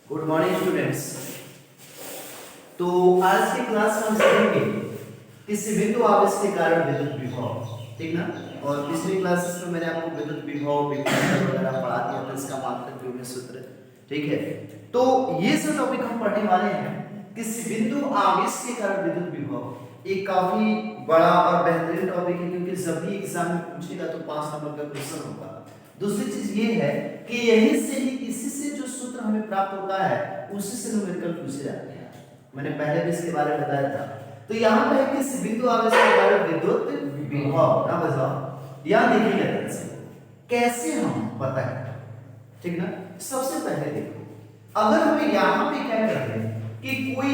Good morning students. तो आज की क्लास में हम सीखेंगे किसी बिंदु आवेश के कारण विद्युत विभव, ठीक ना। और पिछली क्लासेस में मैंने आपको विद्युत विभव विभव वगैरह पढ़ा दिया था, इसका मात्रक में सूत्र, ठीक है। तो ये सब टॉपिक हम पढ़ने वाले हैं, किसी बिंदु आवेश के कारण विद्युत विभव। एक काफी बड़ा और बेहतरीन टॉपिक है, क्योंकि जब भी एग्जाम में पूछेगा तो 5 नंबर का क्वेश्चन होगा। दूसरी चीज ये है कि यही से ही इसी से जो सूत्र हमें प्राप्त होता है उसी से न्यूमेरिकल पूछे जाते हैं। मैंने पहले भी इसके बारे में बताया था। तो यहाँ पे किसी बिंदु आवेश के कारण विद्युत विभव ना बताओ, यहाँ देखिएगा ध्यान से कैसे हम पता है, ठीक ना। सबसे पहले देखो, अगर हमें यहाँ पे क्या करते हैं कि कोई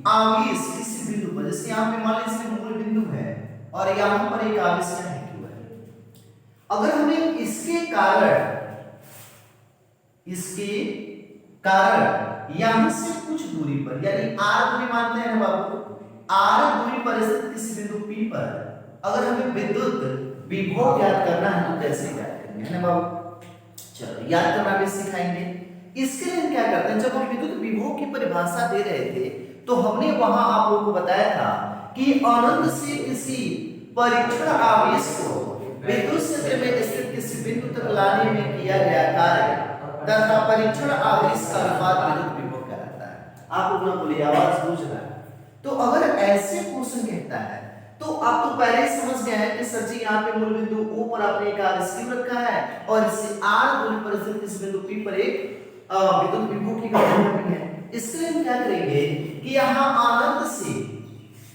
आवेश किसी बिंदु पर, जैसे यहाँ पे मान लीजिए मूल बिंदु है और यहाँ पर एक आवेश है Q है। अगर हमें इसके कारण यहां से कुछ दूरी पर, यानी r दूरी मानते हैं ना बाबू, r दूरी पर स्थित किसी बिंदु P पर अगर हमें विद्युत विभव ज्ञात करना है तो कैसे ज्ञात करेंगे, है ना बाबू। चलो याद करना भी सिखाएंगे। इसके लिए क्या करते हैं, जब हम विद्युत विभव की परिभाषा दे रहे थे तो हमने वहां आप लोगों को बताया था कि अनंत से किसी परीक्षण आवेश को विद्युत क्षेत्र में स्थित किसी बिंदु तक लाने में किया गया कार्य तथा परीक्षण आवेश का अनुपात विद्युत विभव कहलाता है। आप लोग ना बोलिए, आवाज गूंज रहा है। तो अगर ऐसे क्वेश्चन कहता है तो आप तो पहले ही समझ गए हैं कि सर जी यहाँ पे मूल बिंदु O पर आपने एक आवेश Q रखा है और इससे r दूरी पर स्थित किसी बिंदु P पर एक विद्युत विभव की गणना करनी है। इसके लिए हम क्या करेंगे कि यहाँ अनंत से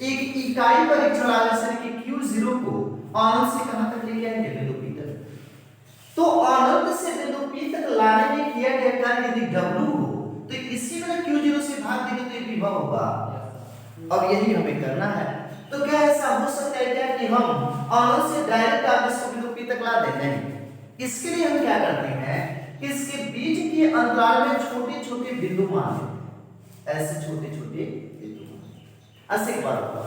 एक इकाई परीक्षण आवेश यानी कि Q0 को अनंत से कहां तक लेके आएंगे, बिंदु P तक। तो अनंत से बिंदु P तक लाने में किया गया कार्य यदि W हो तो इसी में Q0 से भाग देंगे तो ये विभव होगा। अब यही हमें करना है। तो क्या ऐसा हो सकता है क्या कि हम अनंत से डायरेक्ट आवेश को बिंदु P तक ला देते हैं? इसके लिए हम क्या करते हैं कि इसके बीच के अंतराल में छोटे छोटे बिंदु मान लेते हैं, ऐसे छोटे छोटे बिंदु मान। ऐसे बात होगा,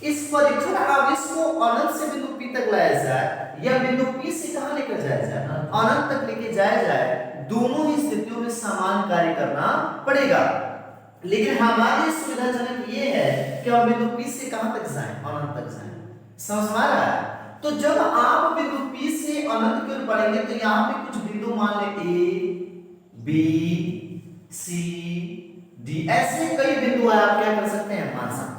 इस परीक्षण आवेश को अनंत से बिंदु P तक लाया जाए या बिंदु P से कहां लेकर जाया जाए, अनंत तक लेके जाया जाए, दोनों ही स्थितियों में समान कार्य करना पड़ेगा। लेकिन हमारे सुविधाजनक ये है कि हम बिंदु P से कहां तक जाएं, अनंत तक जाएं। समझ में आ रहा है? तो जब आप बिंदु P से अनंत की ओर बढ़ेंगे तो यहां पे कुछ बिंदु मान ले A, B, C, D, ऐसे कई बिंदु आप क्या कर सकते हैं, मान सकते हैं।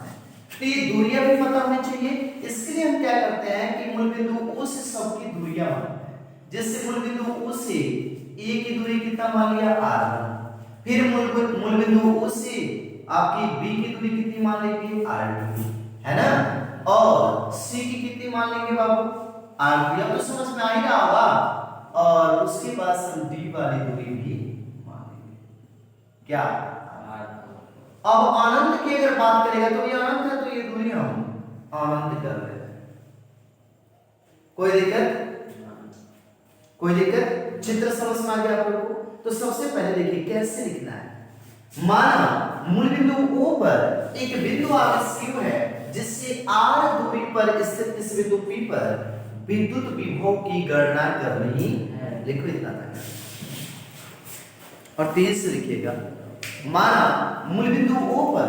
तो ये दूरियां भी पता होनी चाहिए। इसके लिए हम क्या करते हैं कि मूल बिंदु O से सबकी दूरियां मानते हैं। जैसे मूल बिंदु O से A की दूरी कितना मान लिया, r1। फिर मूल बिंदु O से आपकी B की दूरी कितनी मान लेंगे, r2, है ना। और C की कितनी मान लेंगे बाबू, r3। अब तो समझ में आ ही रहा होगा। और उसके बाद हम D वाली दूरी भी मान लेंगे, क्या। अब अनंत की अगर बात करेगा तो ये अनंत है, तो ये दूरी हम अनंत कर रहे हैं। कोई दिक्कत? चित्र समझ में आ गया आप लोगों को? तो सबसे पहले देखिए कैसे लिखना है। माना मूल बिंदु O पर एक बिंदु आवेश Q है जिससे r दूरी पर स्थित इस बिंदु P पर विद्युत विभव की गणना करनी है। लिखो इतना तक और तेज से लिखिएगा। माना मूल बिंदु O पर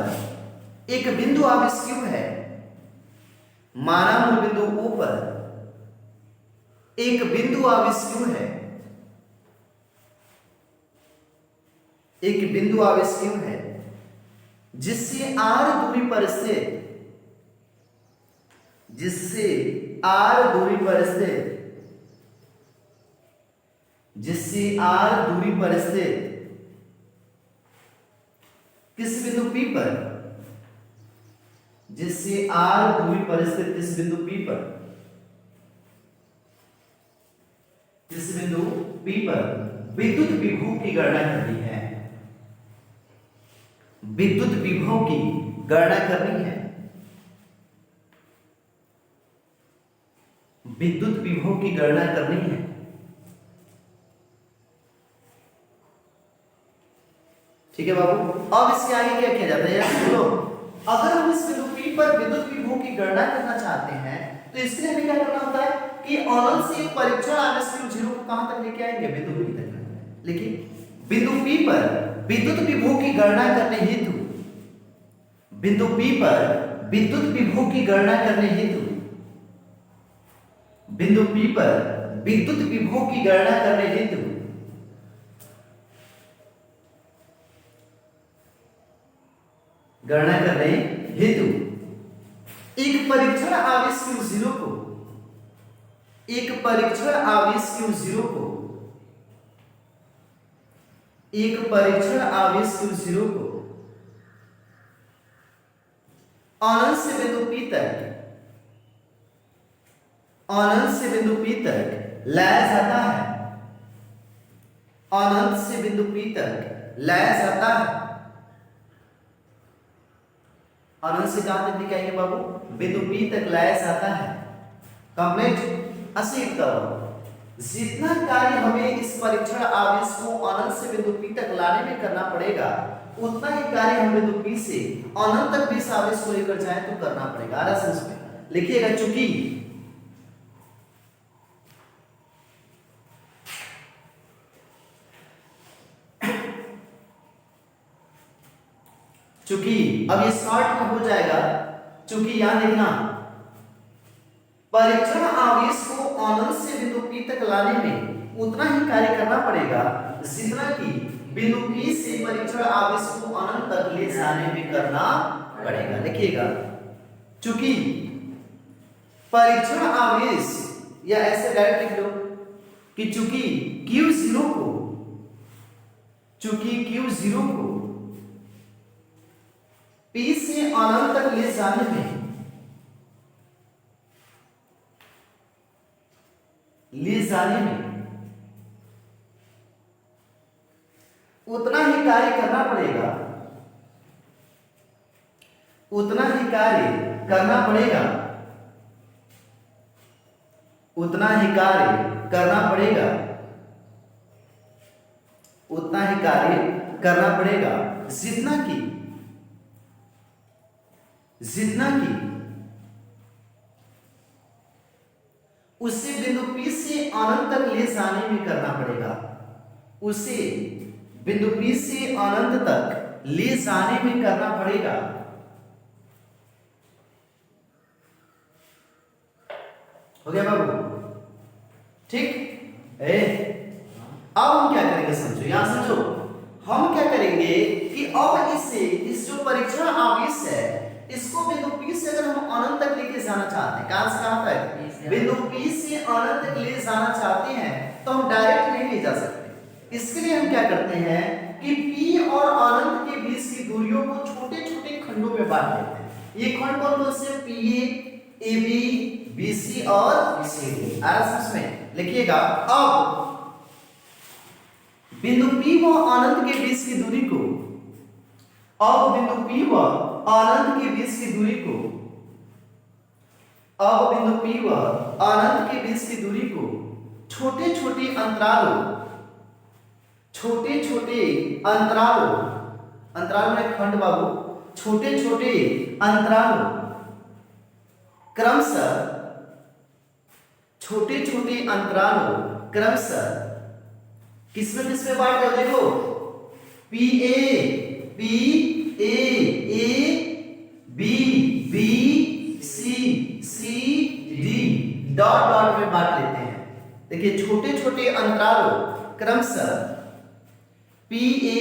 एक बिंदु आवेश Q है, माना मूल बिंदु O पर एक बिंदु आवेश Q है, एक बिंदु आवेश Q है जिससे r दूरी पर स्थित, किस बिंदु P पर, जिससे r दूरी पर स्थित इस बिंदु P पर, इस बिंदु P पर विद्युत विभव की गणना करनी है। विद्युत विभव की गणना करनी है। विद्युत विभव की गणना करनी है। ठीक है बाबू। अब इसके आगे क्या किया जाता है यार सुनो, अगर हम इस बिंदु P पर विद्युत विभव की गणना करना चाहते हैं तो इसके लिए हमें क्या करना होता है कि अनंत से परीक्षण आवेश Q0 को कहां तक लेके आएंगे, बिंदु P तक। लेकिन बिंदु P पर विद्युत विभव की गणना करने हेतु, बिंदु P पर विद्युत विभव की गणना करने हेतु, बिंदु P पर विद्युत विभव की गणना करने हेतु एक परीक्षण आवेश Q0 को, एक परीक्षण आवेश Q0 को, एक परीक्षण आवेश Q0 को अनंत से बिंदु P तक, अनंत से बिंदु P तक लाया जाता है, अनंत से बिंदु P तक लाया जाता है। अनंत से कहां तक दिखाएंगे बाबू? बिंदु P तक लाया जाता है। कंप्लीट। असित करो जितना कार्य हमें इस परीक्षण आवेश को अनंत से बिंदु P तक लाने में करना पड़ेगा, उतना ही कार्य हम बिंदु P से अनंत तक भी इस आवेश को लेकर जाए तो करना पड़ेगा। आरएसएस में लिखिएगा चूंकि अब ये शॉर्ट में हो जाएगा, चूंकि यहां देखना परीक्षण आवेश को अनंत से बिंदु P तक लाने में उतना ही कार्य करना पड़ेगा जितना कि बिंदु P से परीक्षण आवेश को अनंत तक ले जाने में करना पड़ेगा। लिखिएगा चूंकि परीक्षण आवेश, या ऐसे डायरेक्ट लिख लो कि चूंकि Q0 को, चूंकि Q0 को P से अनंत तक ले जाने में, उतना ही कार्य करना पड़ेगा, उतना ही कार्य करना पड़ेगा, उतना ही कार्य करना पड़ेगा, उतना ही कार्य करना पड़ेगा जितना कि उसे बिंदु P से अनंत तक ले जाने में करना पड़ेगा, उसे बिंदु P से अनंत तक ले जाने में करना पड़ेगा। हो गया बाबू? ठीक है। अब हम क्या करेंगे समझो, यहां समझो, हम क्या करेंगे कि अब इसे, इस जो परीक्षण आवेश है इसको बिंदु P से अगर हम अनंत तक लेके जाना चाहते हैं, कहां से कहां तक? बिंदु P से अनंत तक ले जाना चाहते हैं तो हम डायरेक्ट नहीं ले जा सकते। इसके लिए हम क्या करते हैं कि P और अनंत के बीच की दूरियों को छोटे छोटे खंडों में बांट लेते हैं। ये खंड कौन कौन से? PA, AB, BC और CD। आरएसएस में लिखिएगा अब बिंदु P व अनंत के बीच की दूरी को, अब बिंदु P व अनंत के बीच की दूरी को, अब बिंदु P व अनंत के बीच की दूरी को छोटे छोटे अंतरालों, छोटे छोटे अंतरालों, अंतराल में खंड बाबू, छोटे छोटे अंतरालों क्रमशः, छोटे छोटे अंतरालों क्रमशः किसमें बांट दो? देखो PA, PA, A, B, B, C, C, D dot dot में बांट लेते हैं। देखिए छोटे छोटे अंतरालों क्रमशः PA,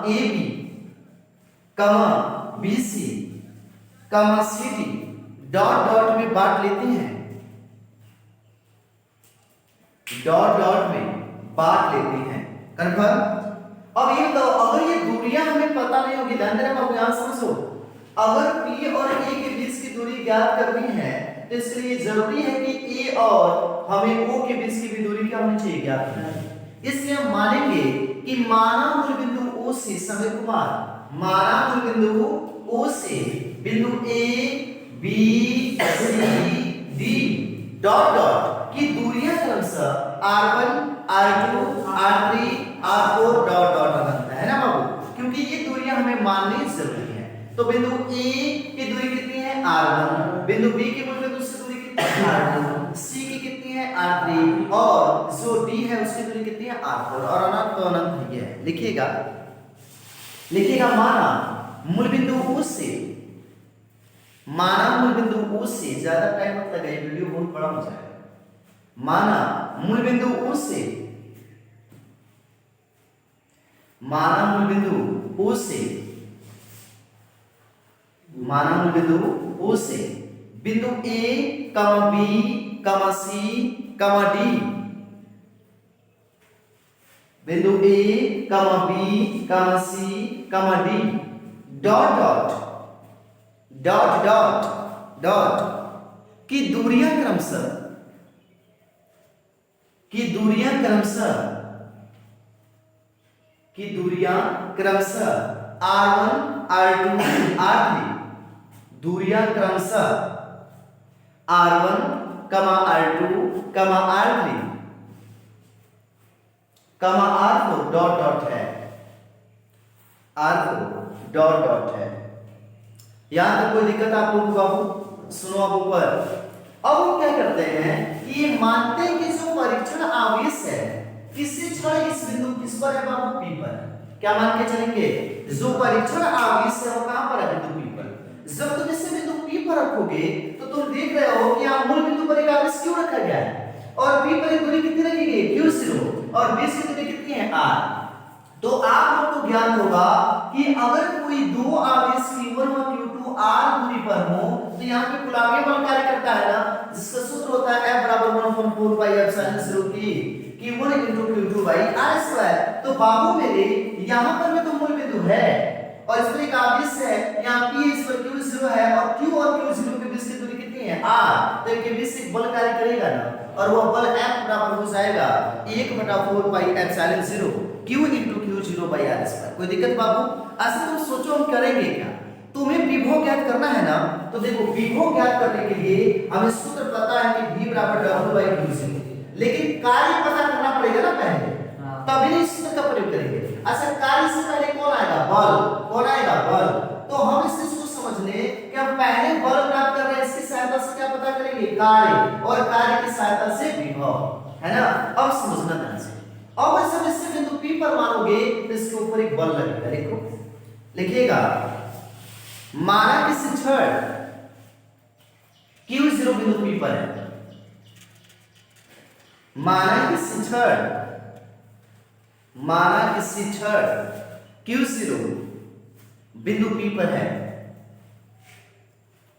AB, BC, CD dot dot में बांट लेते हैं, डॉट डॉट में बांट लेते हैं। कन्फर्म? अब ये तो अगर ये दूरियां हमें पता नहीं होगी, ध्यान देना बाबू, यहां समझो, अगर P और A के बीच की दूरी ज्ञात करनी है तो इसके लिए जरूरी है कि A और हमें O के बीच की भी दूरी क्या होनी चाहिए, ज्ञात। इसलिए हम मानेंगे कि माना मूल बिंदु O से, समय कुमार, माना मूल बिंदु O से बिंदु A, B, C, D dot dot की दूरियां क्रमशः R1, R2, R3, R4 dot dot अनंत है ना बाबू, क्योंकि ये दूरियां हमें माननी जरूरी है। तो बिंदु A की दूरी कितनी है? R1, बिंदु B की मूल बिंदु से दूरी कितनी है? R2, C की कितनी है? R3 और जो D है उसकी दूरी कितनी है? R4 और अनंत तो अनंत ही है। लिखिए लिखिएगा, लिखिएगा माना मूल बिंदु O से, माना मूल बिंदु O से, ज्यादा टाइम मत लगाइए, वीडियो बहुत बड़ा हो जाएगा। माना मूल बिंदु O से, माना मूल बिंदु O से, माना मूल बिंदु O से बिंदु A, B, C, D, बिंदु A, B, C, D, dot dot dot dot dot की दूरियां क्रमशः, की दूरियां क्रमशः, की दूरियां क्रमशः R1, R2, R3, दूरियां क्रमशः R1, R2, R3, R4 dot dot है, R4 डॉट डॉट है। यहां तक कोई दिक्कत आप लोगों को? बाबू सुनो अब ऊपर। अब हम क्या करते हैं कि ये मानते हैं कि जो परीक्षण आवेश है किससे क्षण इस बिंदु किस पर है बाबू? P पर। क्या मान के चलेंगे? जो परीक्षण आवेश है वो कहां पर है? बिंदु P पर। जब तुम इसे बिंदु P पर रखोगे तो तुम देख रहे हो कि यहां मूल बिंदु पर एक आवेश क्यों रखा गया है और P पर एक दूरी कितनी रखी गई? Q0 और B की दूरी कितनी है? R। तो आप लोग को ज्ञान होगा कि अगर कोई दो आवेश Q1 और Q2 R दूरी पर हो तो यहाँ पे कुलाम्बीय बल कार्य करता है ना, जिसका सूत्र होता है F बराबर 1/4 पाई एप्सिलॉन 0 की Q1 into Q2 by R square. तो बाबू मेरे यहाँ पर में तो मूल बिंदु है और इस पर एक आवेश है, यहाँ P इस पर Q0 है और Q और Q0 के बीच की दूरी कितनी है? R। तो इनके बीच से बल कार्य करेगा ना, और वो बल F बराबर हो जाएगा 1/4 pi epsilon 0 Q into Q0 by R square. कोई दिक्कत बाबू? ऐसे तुम सोचो हम करेंगे क्या? तुम्हें विभव ज्ञात करना है ना, तो देखो विभव ज्ञात करने के लिए हमें सूत्र पता है कि V बराबर W by Q0, लेकिन कार्य पता करना पड़ेगा ना पहले, तभी इस सूत्र का प्रयोग करेंगे। अच्छा कार्य से पहले कौन आएगा? बल। कौन आएगा? बल। तो हम इस चीज को समझ ले कि हम पहले बल प्राप्त कर रहे हैं, इसकी सहायता से क्या पता करेंगे? कार्य, और कार्य की सहायता से विभव, है ना? अब समझना ध्यान से। अब जब इससे बिंदु P पर मानोगे तो इसके ऊपर एक बल लगेगा। देखो लिखिएगा, माना कि क्षण Q0 बिंदु P पर है, माना कि क्षण, माना कि क्षण Q0 बिंदु P पर है।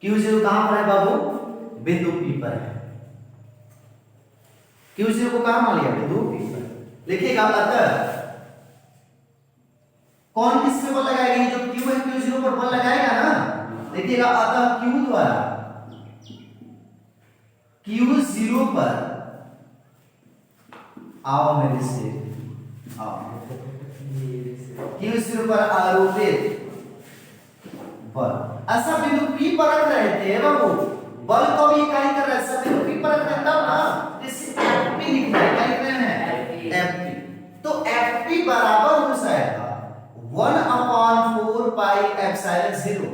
Q0 कहां पर है बाबू? बिंदु P पर है। Q0 को कहां मान लिया? बिंदु P पर। लिखिएगा अतः कौन किस पे बल लगाएगा? जो Q है Q0 पर बल लगाएगा ना। देखिएगा अतः Q द्वारा Q0 पर आओ मेरे से आओ, Q0 पर आरोपित बल, ऐसा बिंदु P पर रख रहे थे बाबू, बल को भी कार्य कर रहा है, सब बिंदु P पर रख रहे हैं तब ना, इसे FP लिखना है। क्या लिख रहे हैं? FP। तो FP बराबर हो जाएगा 1/4 pi epsilon 0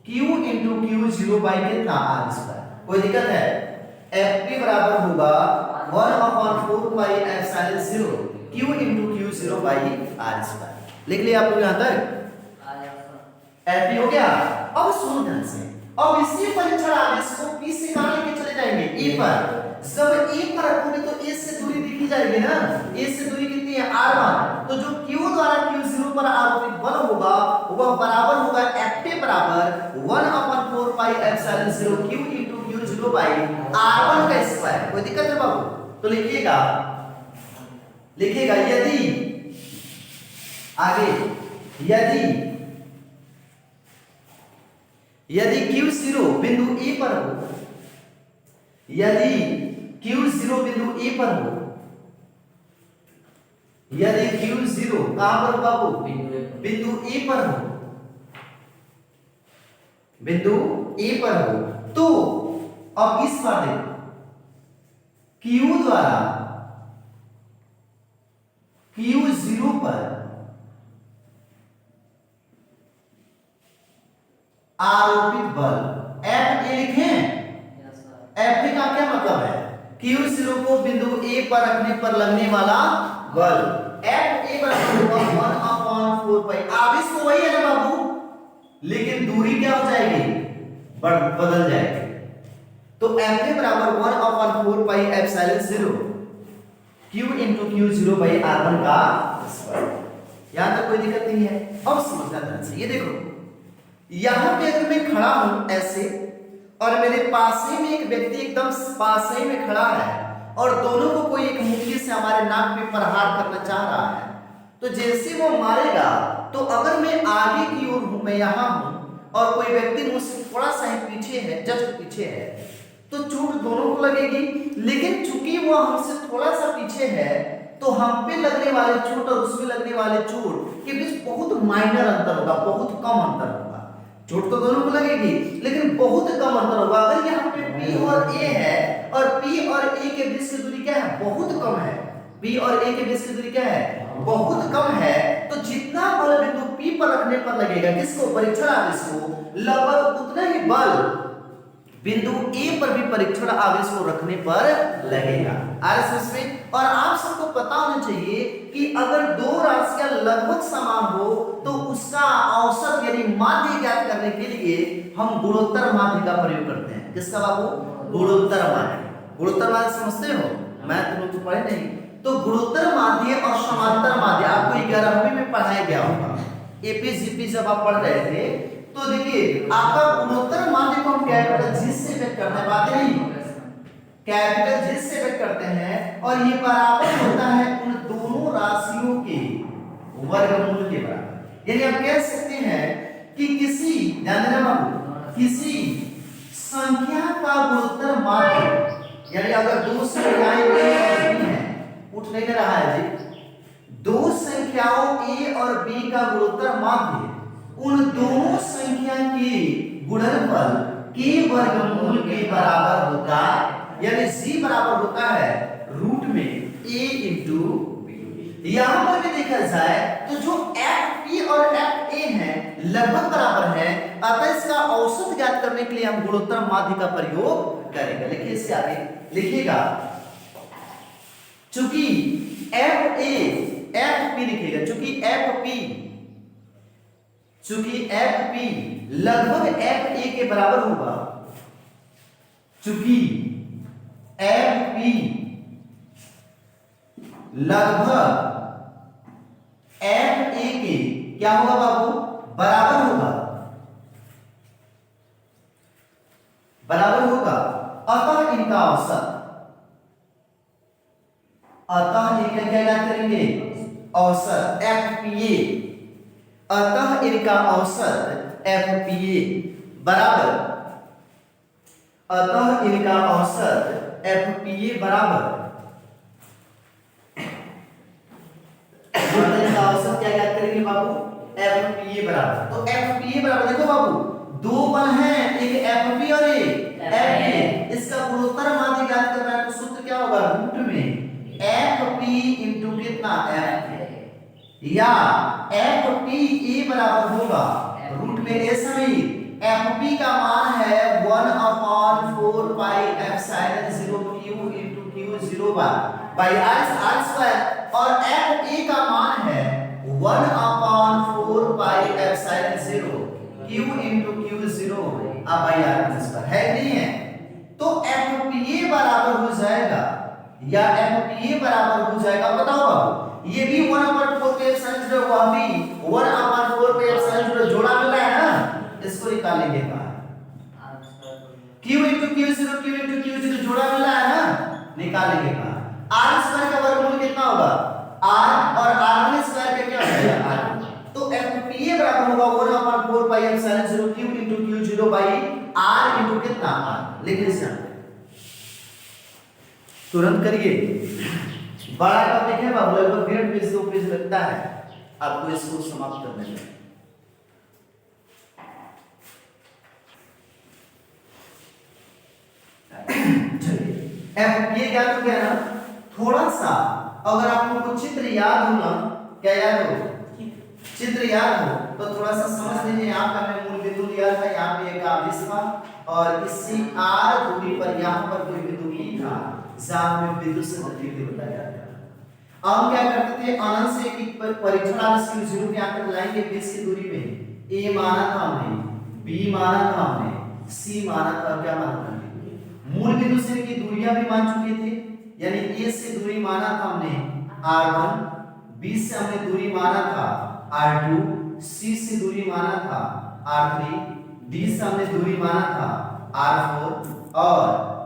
Q into Q0 by कितना? R square. कोई दिक्कत है? FP बराबर होगा 1/4 pi epsilon 0 Q into Q0 by R square. लिख लिया आप लोग यहाँ तक? FP हो गया। अब सुनो ध्यान से, अब इसी परीक्षण आवेश को P से कहां लेके चले जाएंगे? E पर। जब E पर रखोगे तो A से दूरी दिखी जाएगी ना, A से दूरी कितनी है? R1। तो जो Q द्वारा Q0 पर आरोपित बल होगा वह बराबर होगा FP बराबर 1/4 pi epsilon 0 Q into Q0 by R1 का स्क्वायर। कोई दिक्कत है बाबू? तो लिखिएगा, लिखिएगा यदि आगे, यदि Q0 बिंदु E पर हो, यदि Q0 बिंदु E पर हो, यदि Q0 कहां पर हो बाबू? बिंदु E पर हो, बिंदु E पर हो, तो अब इस बार देखो Q द्वारा Q0 पर आरोपित बल Fa लिखें। Fa का क्या मतलब है? Q0 को बिंदु A पर रखने पर लगने वाला बल। Fa बराबर होगा लेकिन दूरी क्या हो जाएगी, बदल जाएगी। तो Fa बराबर 1/4 pi epsilon 0 Q into Q0 by R1 का स्क्वायर। यहां तक कोई दिक्कत नहीं है। अब समझना ध्यान से, ये देखो यहां पे अगर मैं खड़ा हूं ऐसे और मेरे पास ही में एक व्यक्ति एकदम पास ही में खड़ा है और दोनों को कोई एक मुक्के से हमारे नाक पे प्रहार करना चाह रहा है, तो जैसे वो मारेगा तो अगर मैं आगे की ओर हूं, मैं यहां हूं और कोई व्यक्ति मुझसे थोड़ा सा ही पीछे है, जस्ट पीछे है, तो चोट दोनों को लगेगी। लेकिन चूंकि वो हमसे थोड़ा सा पीछे है तो हम पे लगने वाले चोट और उसमें लगने वाले चोट के बीच बहुत माइनर अंतर होगा, बहुत कम अंतर होगा। चोट तो दोनों को लगेगी लेकिन बहुत कम अंतर होगा। अगर यहाँ पे P और A है और P और A के बीच की दूरी क्या है, बहुत कम है। P और A के बीच की दूरी क्या है, बहुत कम है। तो जितना बल बिंदु P पर रखने पर लगेगा, किसको, परीक्षण आवेश को, लगभग उतना ही बल बिंदु A पर भी परीक्षण आवेश को रखने पर लगेगा। आरएसएस में। और आप सबको पता होना चाहिए कि अगर दो राशियां लगभग समान हो तो उसका औसत यानी माध्य ज्ञात करने के लिए हम गुणोत्तर माध्य का प्रयोग करते हैं। किसका बाबू, गुणोत्तर माध्य। गुणोत्तर माध्य समझते हो, मैं तुम लोग तो पढ़े नहीं। तो गुणोत्तर माध्य और समांतर माध्य आपको 11वीं में पढ़ाया गया होगा। एपीजीपी जब आप पढ़ रहे थे तो देखिए आपका गुणोत्तर माध्य को हम कैपिटल जी से व्यक्त करते हैं, बात नहीं, कैपिटल जी से व्यक्त करते हैं और ये बराबर होता है उन दोनों राशियों के वर्गमूल के बराबर। यानी आप कह सकते हैं कि किसी, ध्यान देना बाबू, किसी संख्या का गुणोत्तर माध्य, यानी अगर दो संख्याएं A और B हैं, उठ नहीं रहा है जी, दो संख्याओं A और B का गुणोत्तर माध्य उन दोनों संख्या के गुणनफल के वर्गमूल के बराबर होता है, यानी G बराबर होता है रूट में A इंटू B। यहां पर भी देखा जाए तो जो FP और FA है लगभग बराबर है, अतः इसका औसत ज्ञात करने के लिए हम गुणोत्तर माध्य का प्रयोग करेंगे। लिखिए इसे आगे लिखिएगा, चूंकि FA FP लिखिएगा, चूंकि FP लगभग FA के बराबर होगा, चूंकि FP लगभग FA के क्या होगा बाबू, बराबर होगा, अतः इनका औसत, अतः इनका क्या याद करेंगे, औसत FPA, अतः इनका औसत FPA बराबर, अतः इनका औसत FPA बराबर, इनका औसत क्या याद करेंगे बाबू, FPA बराबर। तो FPA बराबर, देखो बाबू दो बल हैं, एक FP और एक FA, इसका गुणोत्तर माध्य ज्ञात करना है तो सूत्र क्या होगा, रूट में FP इंटू कितना FA, या FPA बराबर होगा रूट में A सभी FP का मान है 1/4 pi epsilon 0 Q into Q0 by R square और FA का मान है 1/4 pi epsilon 0 Q into Q0 by R square, है नहीं है। तो FPA बराबर हो जाएगा, या FPA बराबर हो जाएगा, बताओ बाबू, ये भी 1/4 पे एप्सिलॉन 0, वह भी 1/4 पे एप्सिलॉन 0 जोड़ा मिला है ना, इसको निकालेंगे बाहर। Q into Q0 जोड़ा मिला है ना, निकालेंगे बाहर। R स्क्वायर का वर्गमूल कितना होगा, R और R1 स्क्वायर का क्या हो जाएगा, R। तो FPA बराबर होगा 1/4 pi epsilon 0 Q into Q0 by R into कितना, R। लिख लीजिए तुरंत करिए, बड़ा टॉपिक है बाबू, लगभग 1.5 पेज 2 पेज लगता है आपको इसको समाप्त करने में। ये क्या हो गया ना, थोड़ा सा अगर आप लोगों को चित्र याद हो ना, क्या याद हो, चित्र याद हो तो थोड़ा सा समझ लीजिए। यहाँ का मैं मूल बिंदु लिया था, यहाँ पे एक आवेश था और इसी r दूरी पर यहाँ पर कोई बिंदु E था जहाँ में बिंदु से गतिविधि बताया जाता है। हम क्या करते थे, अनंत से एक परीक्षण आवेश की 0 के आकर लाइन के बीच की दूरी में ए माना था हमने, बी माना था हमने, सी माना था, क्या माना था? मूल बिंदु से की दूरियां भी मान चुके थे, यानी ए से दूरी माना था हमने r1, बी से हमने दूरी माना था r2, सी से दूरी माना था r3, डी से हमने दूरी माना था r4 और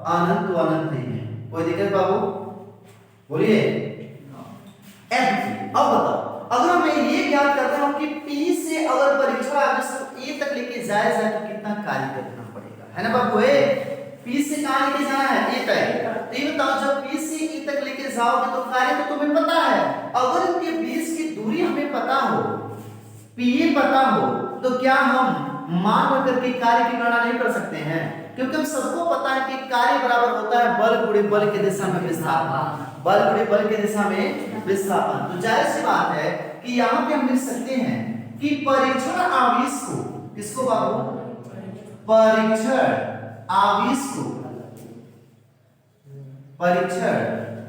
अनंत तो अनंत नहीं है। कोई दिक्कत बाबू? बोलिए। अब बताओ, अगर मैं ये ज्ञात करता हूं कि P से अगर परीक्षण आवेश को A तक लेके जाया जाए तो कितना कार्य करना पड़ेगा, है ना बाबू? P से कहां लेके जाना है? A तक। तो ये बताओ, जब P से E तक लेके जाओगे तो कार्य तो तुम्हें पता है। अगर इनके बीच की दूरी हमें पता हो, P पता हो, तो क्या हम मान करके कार्य की गणना नहीं कर सकते हैं? क्योंकि हम सबको पता है कि कार्य बराबर होता है बल गुणे बल की दिशा में विस्थापन, बल गुणे बल की दिशा में विस्थापन। तो जाहिर सी बात है कि यहाँ पे हम लिख सकते हैं कि परीक्षण आवेश को, किसको बाबू? परीक्षण आवेश को, परीक्षण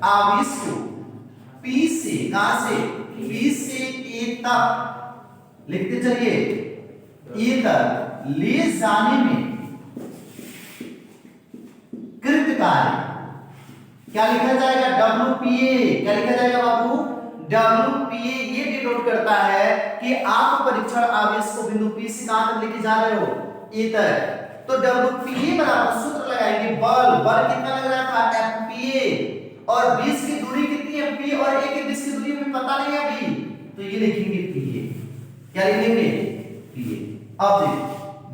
आवेश को P से, कहां से? P से A तक लिखते चलिए, A तक ले जाने में कृत कार्य क्या लिखा जाएगा? WPA। क्या लिखा जाएगा बाबू? WPA। ये डिनोट करता है कि आप परीक्षण आवेश को बिंदु P से कहां तक लेके जा रहे हो? A तक। तो WPA बराबर सूत्र लगाएंगे, बल, बल कितना लग रहा था? FPA। और बीच की दूरी कितनी है? P और A के बीच की दूरी हमें पता नहीं है अभी, तो ये लिखेंगे PA। क्या लिखेंगे? PA। अब देखो,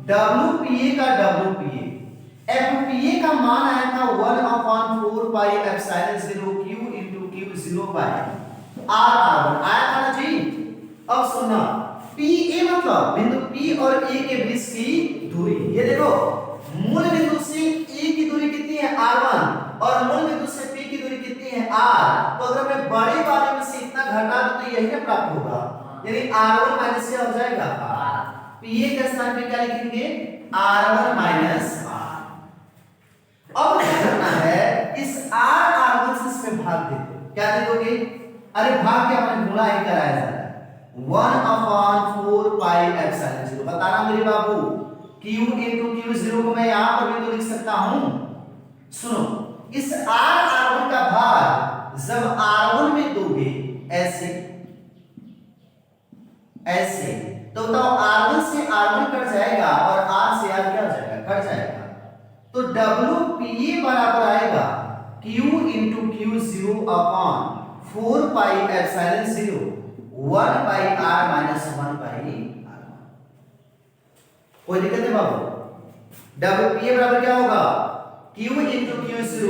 WPA का WPA, FPA का मान आया था 1/4 pi epsilon 0 Q into Q0 by R1 आया था ना जी। अब सुनना, PA मतलब बिंदु P और A के बीच की दूरी। ये देखो, मूल बिंदु से A की दूरी कितनी है? R1 और मूल बिंदु से P की दूरी कितनी है? R। तो अगर मैं बड़े वाले में से इतना घटा दूं तो यही ना प्राप्त होगा, यानी R1 माइनस क्या हो जाएगा? R। PA के स्थान पे क्या लिखेंगे? R1 minus R। अब क्या करना है, इस R1 से इसमें भाग दे दो। क्या दे दोगे? अरे भाग क्या, मैंने गुणा ही कराया जा रहा है। 1/4 पाई एप्सिलॉन 0 बताना मेरे बाबू। Q into Q0 को मैं यहां पर भी तो लिख सकता हूं। सुनो, इस R1 का भाग जब R1 में दोगे ऐसे ऐसे, तो बताओ R1 से R1 कट जाएगा और R से R क्या हो जाएगा? कट जाएगा। तो WPA बराबर आएगा Q into Q0 upon 4 pi epsilon 0 1 by R minus 1 by R1। कोई दिक्कत है बाबू? WPA बराबर क्या होगा? Q into Q0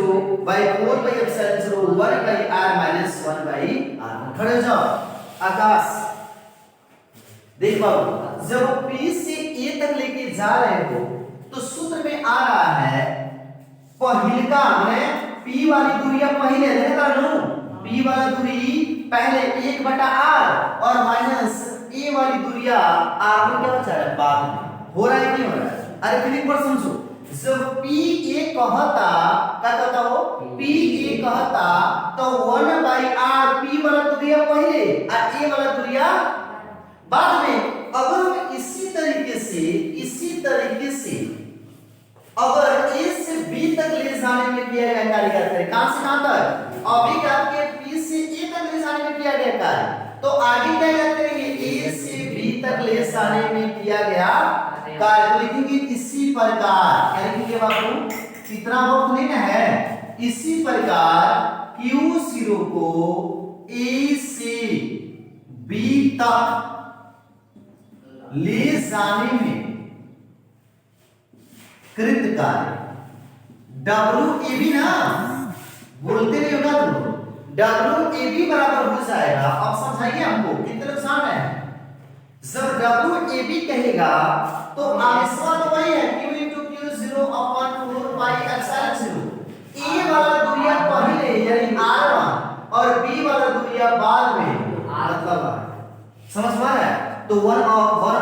by 4 by epsilon 0 1 by R minus 1 by R1। खड़े हो जाओ। आकाश देख बाबू, जब P से A तक लेके जा रहे हो तो सूत्र में आ रहा है पहिलका, माने P वाली दूरी पहले देखा लो, P वाला दूरी पहले 1/R और माइनस A वाली दूरिया R1 क्या बचा है? बाद में। हो रहा है कि नहीं हो रहा है? अरे फिर एक बार समझो, जब PA कहता, क्या कहता हो? PA कहता तो 1/R P वाला दूरिया पहले और A वाला दूरिया बाद में। अगर हम इसी तरीके से अगर A से B तक ले जाने में किया गया कार्य क्या करें? कहां से कहां तक? अभी क्या आपके P से A तक ले जाने में किया गया कार्य, तो आगे क्या याद करेंगे? A से B तक ले जाने में किया गया कार्य, तो लिखेंगे इसी प्रकार। क्या लिखेंगे बाबू? कितना वक्त लेना है? इसी प्रकार Q0 को A से B तक ले जाने में कृत कार्य WAB ना, बोलते नहीं होगा तुम। WAB बराबर हो जाएगा, अब समझाइए हमको कितने नुकसान है। जब WAB कहेगा तो आंसर तो वही है Q into Q0 upon 4 pi epsilon 0। A वाला दूरिया पहले यानी R1 और B वाला दूरिया बाद में, मतलब समझ में आ रहा है? तो 1 upon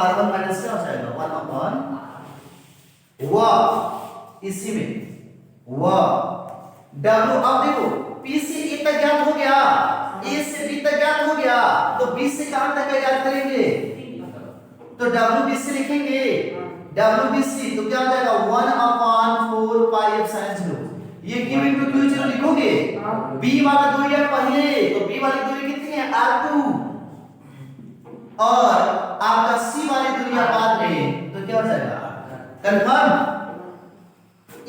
R1 माइनस क्या हो जाएगा? 1 upon वह इसी में वह W। अब देखो P से A तक ज्ञात हो गया, A से B तक ज्ञात हो गया, तो B से कहां तक ज्ञात करेंगे? तो WBC लिखेंगे, WBC तो क्या हो जाएगा 1/4 पाई एप्सिलॉन 0। ये Q into Q0 लिखोगे, B वाला दूरी है पहले, तो B वाली दूरी कितनी है R2, और आपका C वाली दूरी है बाद में, तो क्या हो जाएगा कंफर्म।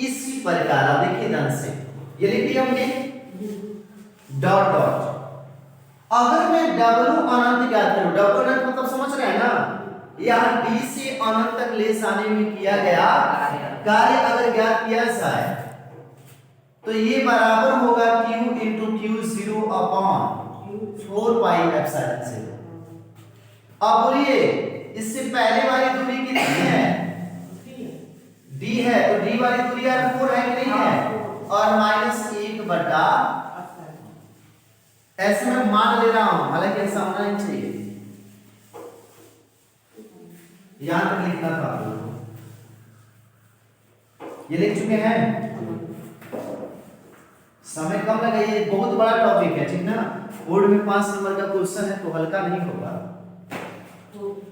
इसी प्रकार आप देखिए ध्यान से ये लिख दिया हमने डॉट डॉट। अगर मैं W अनंत ज्ञात करूं, W अनंत मतलब समझ रहे हैं ना, यहां D से अनंत तक ले जाने में किया गया कार्य अगर ज्ञात किया जाए तो ये बराबर होगा Q into Q0 upon 4 pi epsilon 0। अब बोलिए इससे पहले वाली दूरी कितनी है, D है, तो D वाली दूरी यार 4 है कि नहीं है, और -1 बटा, ऐसे मैं मान ले रहा हूं, हालांकि ऐसा होना नहीं चाहिए, यहां तक लिखना था, ये लिख चुके हैं, समय कम लगाइए, बहुत बड़ा टॉपिक है ठीक ना, बोर्ड में 5 नंबर का क्वेश्चन है तो हल्का नहीं होगा।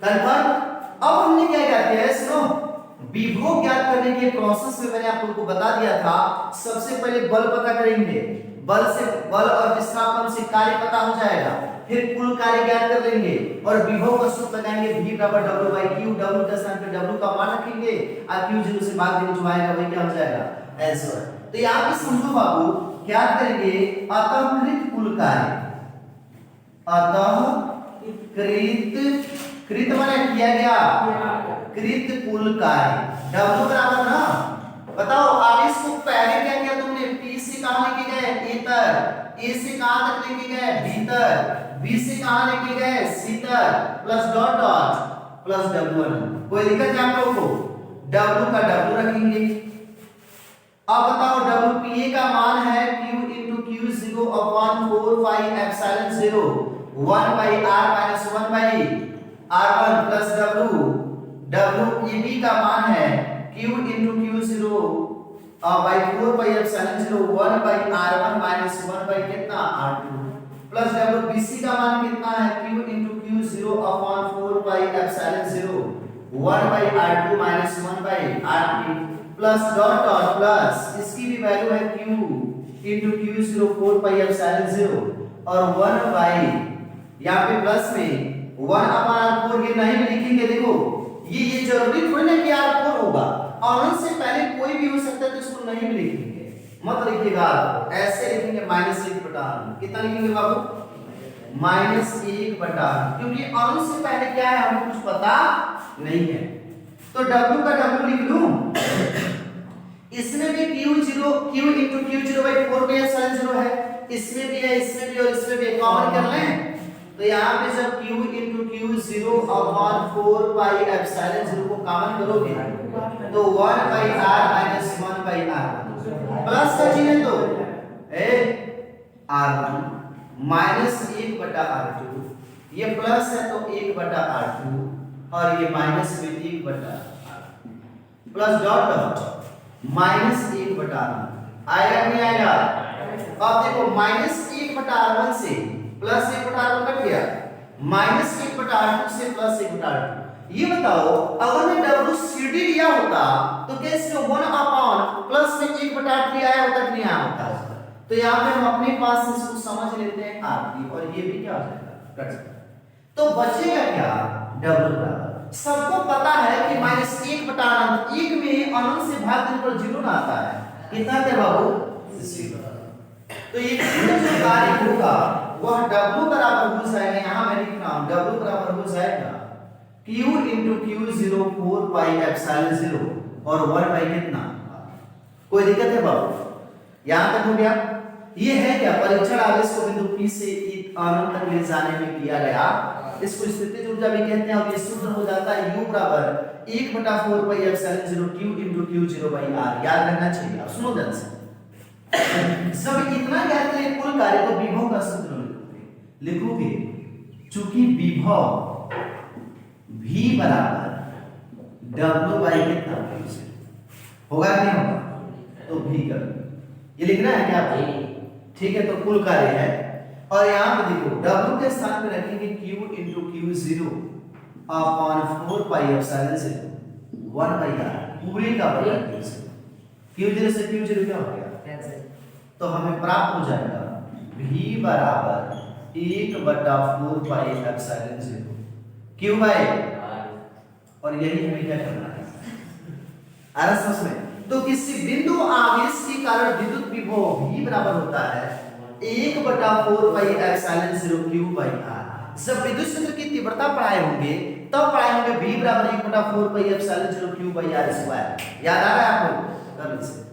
कंफर्म। अब हमने क्या किया है, सुनो, विभव ज्ञात करने के प्रोसेस में मैंने आप लोगों को बता दिया था, सबसे पहले बल पता करेंगे, बल और विस्थापन से कार्य पता हो जाएगा, फिर कुल कार्य ज्ञात कर लेंगे और विभव का सूत्र लगाएंगे V बराबर W/Q, W के स्थान पे W का मान रखेंगे और Q0 से भाग देंगे, जो आएगा वही क्या हो जाएगा आंसर। तो यहां पे समझो बाबू, ज्ञात करेंगे अतःकृत कुल कार्य, कृत माने किया गया, कृत कुल कार्य W बराबर ना, बताओ आप इसको पहले क्या किया तुमने, P से कहां लेके गए A तक, A से कहां तक लेके गए B तक, B से कहां लेके गए C तक, plus dot dot plus W1। कोई दिक्कत है आप लोगों को, W का W रखेंगे। अब बताओ WPA का मान है Q into Q0 upon 4 pi epsilon 0 1 by R minus 1 by R1 plus W। WEB का मान है Q into Q0 by 4 by epsilon 0 1 by R1 minus 1 by कितना R2 plus WBC का मान कितना है Q into Q0 upon 4 by epsilon 0 1 by R2 minus 1 by R3 plus dot dot plus इसकी भी वैल्यू है Q into Q0 4 by epsilon 0 और 1 by यहाँ पे प्लस में 1 upon R4 ये नहीं भी लिखेंगे, देखो ये जरूरी थोड़ी ना कि R4 होगा, अनंत से पहले कोई भी हो सकता है तो इसको नहीं भी लिखेंगे, मत लिखिएगा, ऐसे लिखेंगे -1 बटा, कितना लिखेंगे बाबू -1 बटा, क्योंकि अनंत से पहले क्या है हमें कुछ पता नहीं है। तो W का W लिख लूं, इसमें भी Q into Q0 by 4 by epsilon 0 है, इसमें भी है, इसमें भी और इसमें भी, कॉमन कर लें तो यहाँ पे जब Q into Q0 upon 4 by epsilon 0 को कॉमन करोगे तो 1 by R minus 1 by R plus का चिन्ह तो R1 माइनस 1 बटा R2, ये प्लस है तो 1 बटा R2 और ये माइनस में 1 बटा R2 plus dot dot minus 1 बटा R1 आएगा नहीं आएगा। अब देखो माइनस 1 बटा R1 से प्लस 1 बटा R1 कट गया, माइनस 1 बटा R2 से प्लस 1 बटा R2। ये बताओ अगर मैं WCD लिया होता तो कैसे 1 अपॉन प्लस में 1 बटा R3 आया होता कि नहीं आया होता। तो यहाँ पे हम अपने पास से इसको समझ लेते हैं R3 और ये भी क्या हो जाएगा कट जाएगा, तो बचेगा क्या W बराबर, सबको पता है कि -1 बटा अनंत, 1 में अनंत से भाग देने पर 0 ना आता है, कितना है बाबू 0। तो ये जो कार्य होगा वह W बराबर हो जाएगा, यहाँ मैं लिख रहा हूं W बराबर हो जाएगा Q into Q0 4 pi epsilon 0 और 1 by कितना, कोई दिक्कत है बाबू, यहाँ तक हो गया। ये है क्या परीक्षण आवेश को बिंदु P से अनंत तक ले जाने में किया गया, इसको स्थितिज ऊर्जा भी कहते हैं और ये सूत्र हो जाता है U बराबर 1 बटा 4 pi epsilon 0 Q into Q0 by R, याद रखना चाहिए। अब सुनो ध्यान से, जब इतना ज्ञात करें कुल कार्य तो विभव का सूत्र लिखोगे, चूंकि विभव V बराबर W by कितना होगा कि नहीं होगा, तो V कर ये लिखना है क्या आपको, ठीक है। तो कुल कार्य है और यहाँ पे देखो W के स्थान पे रखेंगे Q into Q0 upon 4 pi epsilon से 1 बाई आर पूरे का वर्ग क्यू जीरो से क्यू जीरो क्या हो गया कैंसिल। तो हमें प्राप्त हो जाएगा v बराबर 1/4 pi epsilon zero q by और यही हमें क्या करना है आर समझ में। तो किसी बिंदु आवेश के कारण विद्युत विभव v बराबर होता है 1/4 pi epsilon zero q by r. जब विद्युत क्षेत्र की तीव्रता पढ़ाए होंगे तब पढ़ाए होंगे v बराबर 1/4 pi epsilon zero q by r square. याद आ रहा है आपको? कर लीजिए।